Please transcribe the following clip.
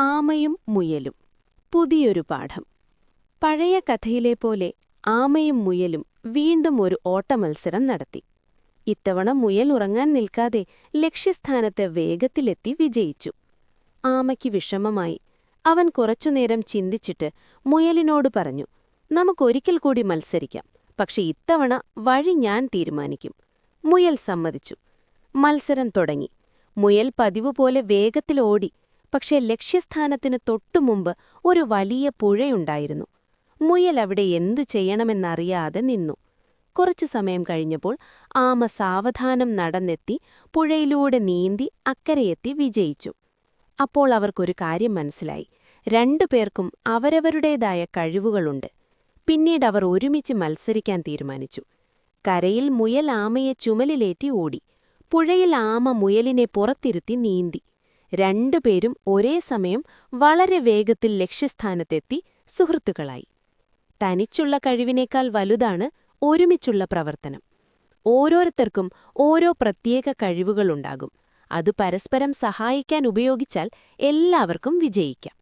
ആമയും മുയലും പുതിയൊരു പാഠം. പഴയ കഥയിലെ പോലെ ആമയും മുയലും വീണ്ടും ഒരു ഓട്ടമത്സരം നടത്തി. ഇത്തവണ മുയൽ ഉറങ്ങാൻ നിൽക്കാതെ ലക്ഷ്യസ്ഥാനത്ത് വേഗത്തിലെത്തി വിജയിച്ചു. ആമയ്ക്ക് വിഷമമായി. അവൻ കുറച്ചുനേരം ചിന്തിച്ചിട്ട് മുയലിനോട് പറഞ്ഞു, നമുക്കൊരിക്കൽ കൂടി മത്സരിക്കാം, പക്ഷെ ഇത്തവണ വഴി ഞാൻ തീരുമാനിക്കും. മുയൽ സമ്മതിച്ചു. മത്സരം തുടങ്ങി. മുയൽ പതിവുപോലെ വേഗത്തിൽ ഓടി. പക്ഷേ ലക്ഷ്യസ്ഥാനത്തിന് തൊട്ടുമുമ്പ് ഒരു വലിയ പുഴയുണ്ടായിരുന്നു. മുയൽ അവിടെ എന്തു ചെയ്യണമെന്നറിയാതെ നിന്നു. കുറച്ചു സമയം കഴിഞ്ഞപ്പോൾ ആമ സാവധാനം നടന്നെത്തി പുഴയിലൂടെ നീന്തി അക്കരയെത്തി വിജയിച്ചു. അപ്പോൾ അവർക്കൊരു കാര്യം മനസ്സിലായി. രണ്ടുപേർക്കും അവരവരുടേതായ കഴിവുകളുണ്ട്. പിന്നീടവർ ഒരുമിച്ച് മത്സരിക്കാൻ തീരുമാനിച്ചു. കരയിൽ മുയൽ ആമയെ ചുമലിലേറ്റി ഓടി. പുഴയിൽ ആമ മുയലിനെ പുറത്തിരുത്തി നീന്തി. രണ്ടുപേരും ഒരേ സമയം വളരെ വേഗത്തിൽ ലക്ഷ്യസ്ഥാനത്തെത്തി സുഹൃത്തുക്കളായി. തനിച്ചുള്ള കഴിവിനേക്കാൾ വലുതാണ് ഒരുമിച്ചുള്ള പ്രവർത്തനം. ഓരോരുത്തർക്കും ഓരോ പ്രത്യേക കഴിവുകളുണ്ടാകും. അത് പരസ്പരം സഹായിക്കാൻ ഉപയോഗിച്ചാൽ എല്ലാവർക്കും വിജയിക്കാം.